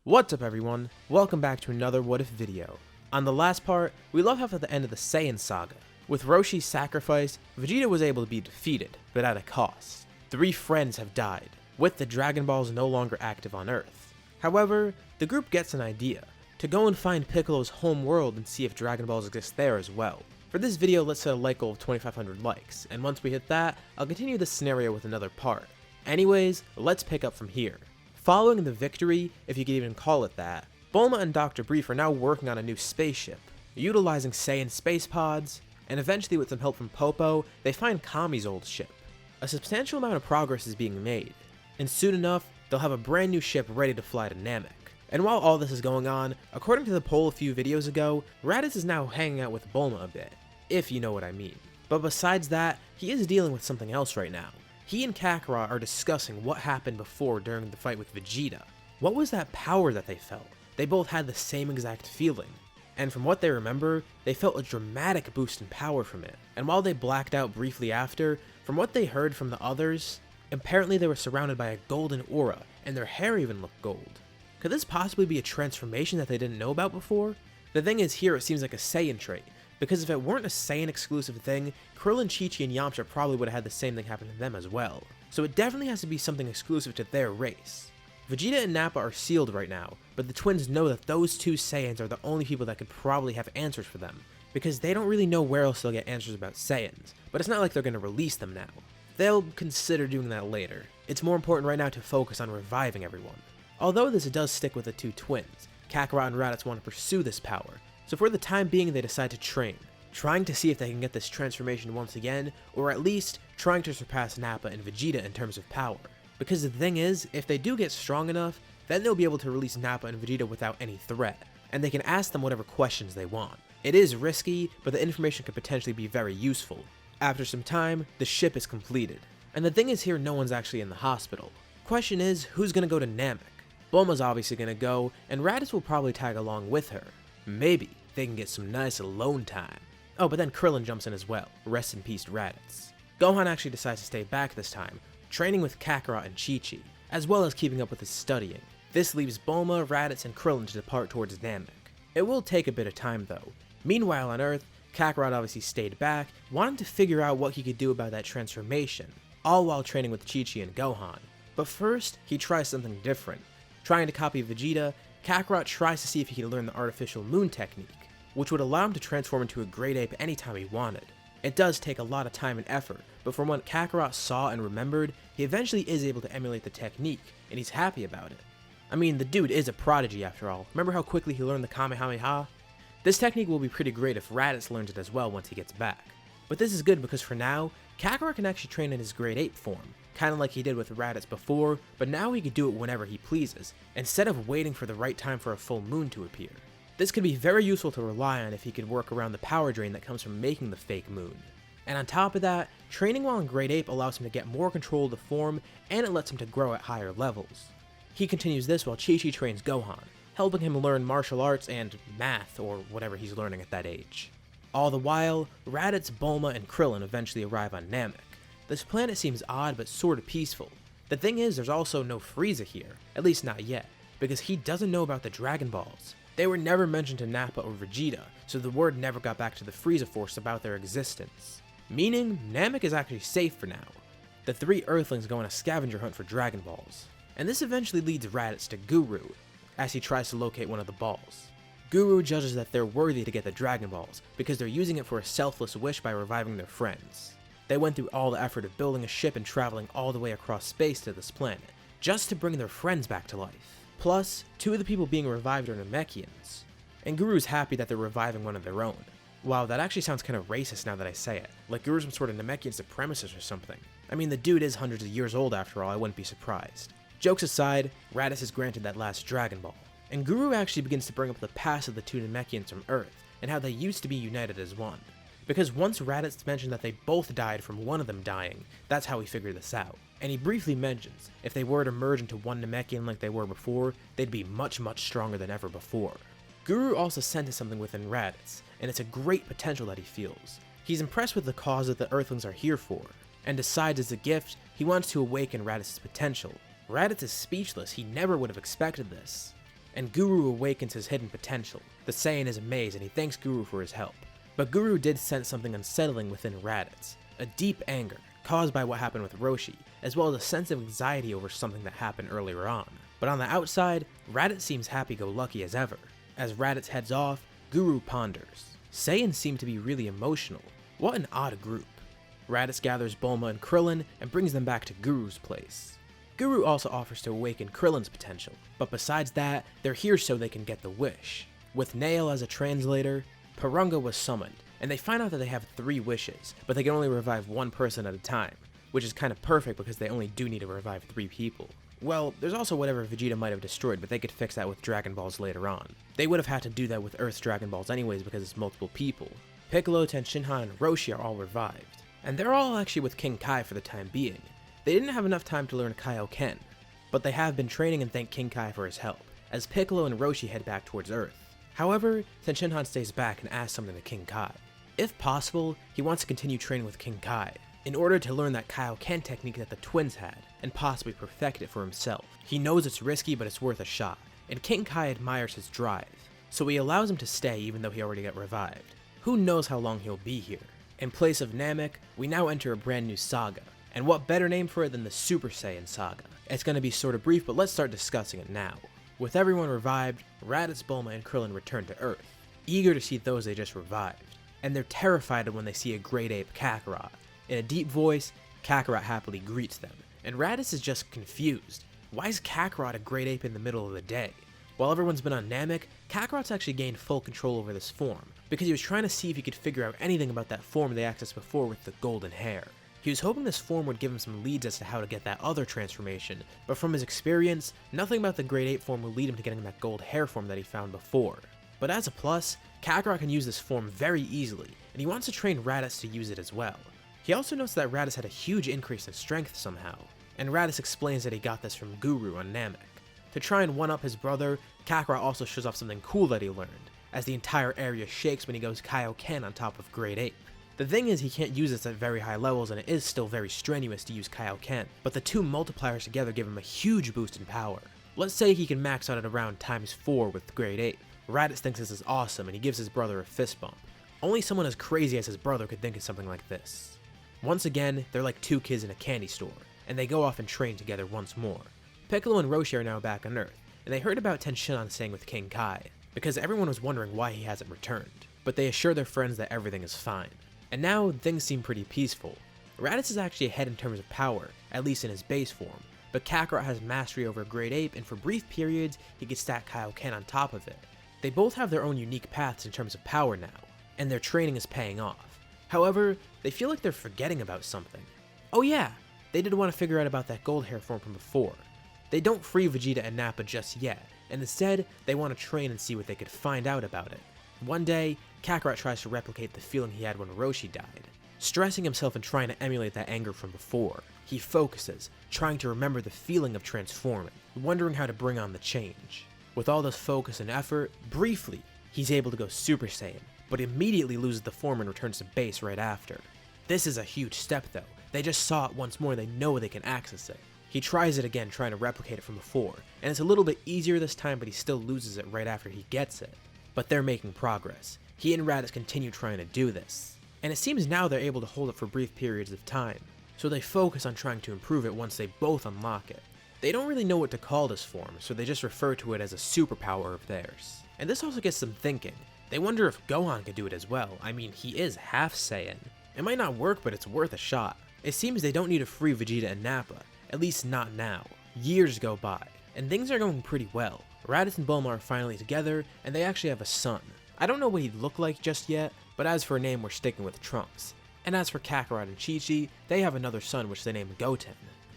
What's up everyone, welcome back to another What If video. On the last part, we left off at the end of the Saiyan saga. With Roshi's sacrifice, Vegeta was able to be defeated, but at a cost. 3 friends have died, with the Dragon Balls no longer active on Earth. However, the group gets an idea, to go and find Piccolo's home world and see if Dragon Balls exist there as well. For this video, let's set a like goal of 2,500 likes, and once we hit that, I'll continue this scenario with another part. Anyways, let's pick up from here. Following the victory, if you could even call it that, Bulma and Dr. Brief are now working on a new spaceship, utilizing Saiyan space pods, and eventually with some help from Popo, they find Kami's old ship. A substantial amount of progress is being made, and soon enough, they'll have a brand new ship ready to fly to Namek. And while all this is going on, according to the poll a few videos ago, Raditz is now hanging out with Bulma a bit, if you know what I mean. But besides that, he is dealing with something else right now. He and Kakarot are discussing what happened before during the fight with Vegeta. What was that power that they felt? They both had the same exact feeling. And from what they remember, they felt a dramatic boost in power from it. And while they blacked out briefly after, from what they heard from the others, apparently they were surrounded by a golden aura, and their hair even looked gold. Could this possibly be a transformation that they didn't know about before? The thing is, here it seems like a Saiyan trait, because if it weren't a Saiyan exclusive thing, Krillin, Chi-Chi, and Yamcha probably would have had the same thing happen to them as well. So it definitely has to be something exclusive to their race. Vegeta and Nappa are sealed right now, but the twins know that those 2 Saiyans are the only people that could probably have answers for them, because they don't really know where else they'll get answers about Saiyans, but it's not like they're going to release them now. They'll consider doing that later. It's more important right now to focus on reviving everyone. Although this does stick with the 2 twins, Kakarot and Raditz want to pursue this power, so for the time being they decide to train, trying to see if they can get this transformation once again, or at least trying to surpass Nappa and Vegeta in terms of power. Because the thing is, if they do get strong enough, then they'll be able to release Nappa and Vegeta without any threat, and they can ask them whatever questions they want. It is risky, but the information could potentially be very useful. After some time, the ship is completed. And the thing is here, no one's actually in the hospital. Question is, who's gonna go to Namek? Bulma's obviously gonna go, and Raditz will probably tag along with her. Maybe they can get some nice alone time. Oh, but then Krillin jumps in as well. Rest in peace, Raditz. Gohan actually decides to stay back this time, training with Kakarot and Chi-Chi, as well as keeping up with his studying. This leaves Bulma, Raditz, and Krillin to depart towards Namek. It will take a bit of time though. Meanwhile on Earth, Kakarot obviously stayed back, wanting to figure out what he could do about that transformation, all while training with Chi-Chi and Gohan. But first, he tries something different. Trying to copy Vegeta, Kakarot tries to see if he can learn the artificial moon technique, which would allow him to transform into a great ape anytime he wanted. It does take a lot of time and effort, but from what Kakarot saw and remembered, he eventually is able to emulate the technique, and he's happy about it. I mean, the dude is a prodigy after all. Remember how quickly he learned the Kamehameha? This technique will be pretty great if Raditz learns it as well once he gets back. But this is good because for now, Kakarot can actually train in his great ape form, kinda like he did with Raditz before, but now he can do it whenever he pleases, instead of waiting for the right time for a full moon to appear. This could be very useful to rely on if he could work around the power drain that comes from making the fake moon. And on top of that, training while in Great Ape allows him to get more control of the form, and it lets him to grow at higher levels. He continues this while Chi-Chi trains Gohan, helping him learn martial arts and math, or whatever he's learning at that age. All the while, Raditz, Bulma, and Krillin eventually arrive on Namek. This planet seems odd but sorta peaceful. The thing is, there's also no Frieza here, at least not yet, because he doesn't know about the Dragon Balls. They were never mentioned to Nappa or Vegeta, so the word never got back to the Frieza Force about their existence. Meaning, Namek is actually safe for now. The 3 Earthlings go on a scavenger hunt for Dragon Balls, and this eventually leads Raditz to Guru, as he tries to locate one of the balls. Guru judges that they're worthy to get the Dragon Balls, because they're using it for a selfless wish by reviving their friends. They went through all the effort of building a ship and traveling all the way across space to this planet, just to bring their friends back to life. Plus, 2 of the people being revived are Namekians, and Guru's happy that they're reviving one of their own. Wow, that actually sounds kind of racist now that I say it, like Guru's some sort of Namekian supremacist or something. I mean, the dude is hundreds of years old after all, I wouldn't be surprised. Jokes aside, Raditz is granted that last Dragon Ball, and Guru actually begins to bring up the past of the 2 Namekians from Earth, and how they used to be united as one. Because once Raditz mentioned that they both died from one of them dying, that's how he figured this out. And he briefly mentions, if they were to merge into one Namekian like they were before, they'd be much stronger than ever before. Guru also senses something within Raditz, and it's a great potential that he feels. He's impressed with the cause that the Earthlings are here for, and decides as a gift, he wants to awaken Raditz's potential. Raditz is speechless, he never would have expected this. and Guru awakens his hidden potential. The Saiyan is amazed and he thanks Guru for his help. But Guru did sense something unsettling within Raditz, a deep anger caused by what happened with Roshi, as well as a sense of anxiety over something that happened earlier on. But on the outside, Raditz seems happy-go-lucky as ever. As Raditz heads off, Guru ponders. Saiyans seem to be really emotional. What an odd group. Raditz gathers Bulma and Krillin and brings them back to Guru's place. Guru also offers to awaken Krillin's potential, but besides that, they're here so they can get the wish. With Nail as a translator, Purunga was summoned, and they find out that they have 3 wishes, but they can only revive 1 person at a time, which is kind of perfect because they only do need to revive 3 people. Well, there's also whatever Vegeta might have destroyed, but they could fix that with Dragon Balls later on. They would have had to do that with Earth's Dragon Balls anyways because it's multiple people. Piccolo, Tenshinhan, and Roshi are all revived, and they're all actually with King Kai for the time being. They didn't have enough time to learn Kaioken, but they have been training and thank King Kai for his help, as Piccolo and Roshi head back towards Earth. However, Tenshinhan stays back and asks something to King Kai. If possible, he wants to continue training with King Kai, in order to learn that Kaioken technique that the twins had, and possibly perfect it for himself. He knows it's risky, but it's worth a shot, and King Kai admires his drive, so he allows him to stay even though he already got revived. Who knows how long he'll be here? In place of Namek, we now enter a brand new saga, and what better name for it than the Super Saiyan Saga? It's going to be sort of brief, but let's start discussing it now. With everyone revived, Raditz, Bulma, and Krillin return to Earth, eager to see those they just revived, and they're terrified when they see a great ape Kakarot. In a deep voice, Kakarot happily greets them, and Raditz is just confused. Why is Kakarot a great ape in the middle of the day? While everyone's been on Namek, Kakarot's actually gained full control over this form, because he was trying to see if he could figure out anything about that form they accessed before with the golden hair. He was hoping this form would give him some leads as to how to get that other transformation, but from his experience, nothing about the Great Ape form will lead him to getting that gold hair form that he found before. But as a plus, Kakarot can use this form very easily, and he wants to train Raditz to use it as well. He also notes that Raditz had a huge increase in strength somehow, and Raditz explains that he got this from Guru on Namek. To try and one-up his brother, Kakarot also shows off something cool that he learned, as the entire area shakes when he goes Kaioken on top of Great Ape. The thing is, he can't use this at very high levels, and it is still very strenuous to use Kaioken, but the 2 multipliers together give him a huge boost in power. Let's say he can max out at around ×4 with Great Ape. Raditz thinks this is awesome, and he gives his brother a fist bump. Only someone as crazy as his brother could think of something like this. Once again, they're like 2 kids in a candy store, and they go off and train together once more. Piccolo and Roshi are now back on Earth, and they heard about Tenshinhan staying with King Kai, because everyone was wondering why he hasn't returned, but they assure their friends that everything is fine. And now, things seem pretty peaceful. Raditz is actually ahead in terms of power, at least in his base form, but Kakarot has mastery over Great Ape, and for brief periods, he can stack Kaioken on top of it. They both have their own unique paths in terms of power now, and their training is paying off. However, they feel like they're forgetting about something. Oh yeah, they did want to figure out about that gold hair form from before. They don't free Vegeta and Nappa just yet, and instead, they want to train and see what they could find out about it. One day, Kakarot tries to replicate the feeling he had when Roshi died. Stressing himself and trying to emulate that anger from before, he focuses, trying to remember the feeling of transforming, wondering how to bring on the change. With all this focus and effort, briefly, he's able to go Super Saiyan, but immediately loses the form and returns to base right after. This is a huge step though. They just saw it once more and they know they can access it. He tries it again, trying to replicate it from before, and it's a little bit easier this time, but he still loses it right after he gets it. But they're making progress. He and Raditz continue trying to do this, and it seems now they're able to hold it for brief periods of time, so they focus on trying to improve it once they both unlock it. They don't really know what to call this form, so they just refer to it as a superpower of theirs. And this also gets them thinking. They wonder if Gohan could do it as well. I mean, he is half Saiyan. It might not work, but it's worth a shot. It seems they don't need to free Vegeta and Nappa, at least not now. Years go by, and things are going pretty well. Raditz and Bulma are finally together, and they actually have a son. I don't know what he'd look like just yet, but as for a name, we're sticking with Trunks. And as for Kakarot and Chi-Chi, they have another son which they named Goten.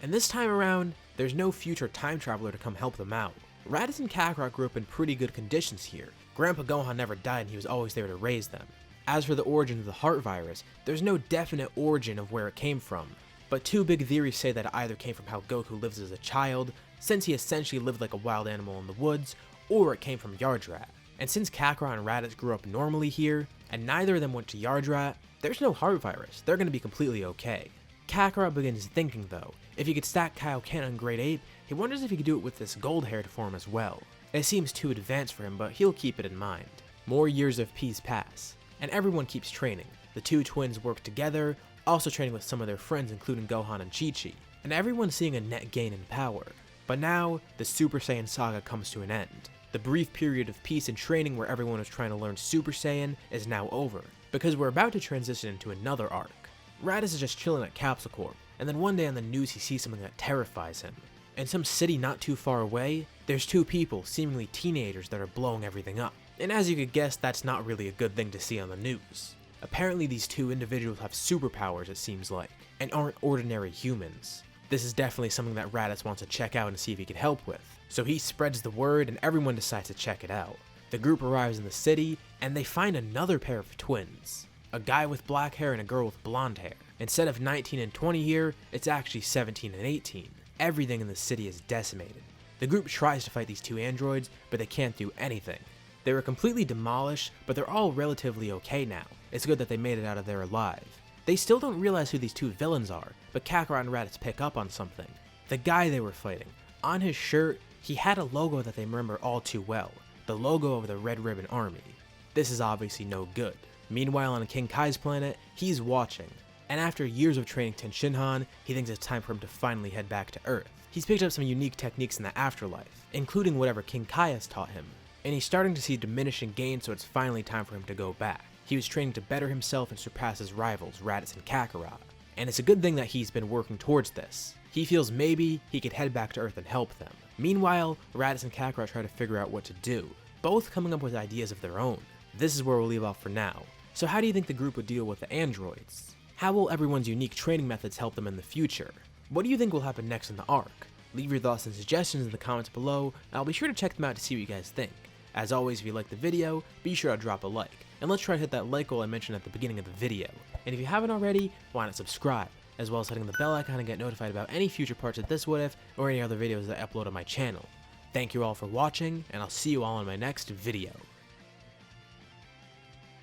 And this time around, there's no future time traveler to come help them out. Raditz and Kakarot grew up in pretty good conditions here. Grandpa Gohan never died and he was always there to raise them. As for the origin of the heart virus, there's no definite origin of where it came from, but 2 big theories say that it either came from how Goku lives as a child, since he essentially lived like a wild animal in the woods, or it came from Yardrat. And since Kakarot and Raditz grew up normally here, and neither of them went to Yardrat, there's no heart virus, they're gonna be completely okay. Kakarot begins thinking though, if he could stack Kaioken on Great Ape, he wonders if he could do it with this gold haired form as well. It seems too advanced for him, but he'll keep it in mind. More years of peace pass, and everyone keeps training. The two twins work together, also training with some of their friends including Gohan and Chi-Chi, and everyone's seeing a net gain in power. But now, the Super Saiyan saga comes to an end. The brief period of peace and training where everyone was trying to learn Super Saiyan is now over, because we're about to transition into another arc. Raditz is just chilling at Capsule Corp, and then one day on the news he sees something that terrifies him. In some city not too far away, there's two people, seemingly teenagers, that are blowing everything up. And as you could guess, that's not really a good thing to see on the news. Apparently these two individuals have superpowers, it seems like, and aren't ordinary humans. This is definitely something that Raditz wants to check out and see if he can help with. So he spreads the word and everyone decides to check it out. The group arrives in the city and they find another pair of twins. A guy with black hair and a girl with blonde hair. Instead of 19 and 20 here, it's actually 17 and 18. Everything in the city is decimated. The group tries to fight these two androids, but they can't do anything. They were completely demolished, but they're all relatively okay now. It's good that they made it out of there alive. They still don't realize who these two villains are, but Kakarot and Raditz pick up on something. The guy they were fighting. On his shirt, he had a logo that they remember all too well. The logo of the Red Ribbon Army. This is obviously no good. Meanwhile, on King Kai's planet, he's watching. And after years of training Tenshinhan, he thinks it's time for him to finally head back to Earth. He's picked up some unique techniques in the afterlife, including whatever King Kai has taught him. And he's starting to see diminishing gains, so it's finally time for him to go back. He was training to better himself and surpass his rivals, Raditz and Kakarot. And it's a good thing that he's been working towards this. He feels maybe he could head back to Earth and help them. Meanwhile, Raditz and Kakarot try to figure out what to do, both coming up with ideas of their own. This is where we'll leave off for now. So how do you think the group would deal with the androids? How will everyone's unique training methods help them in the future? What do you think will happen next in the arc? Leave your thoughts and suggestions in the comments below, and I'll be sure to check them out to see what you guys think. As always, if you liked the video, be sure to drop a like, and let's try to hit that like goal I mentioned at the beginning of the video. And if you haven't already, why not subscribe, as well as hitting the bell icon to get notified about any future parts of this What If, or any other videos that I upload on my channel. Thank you all for watching, and I'll see you all in my next video.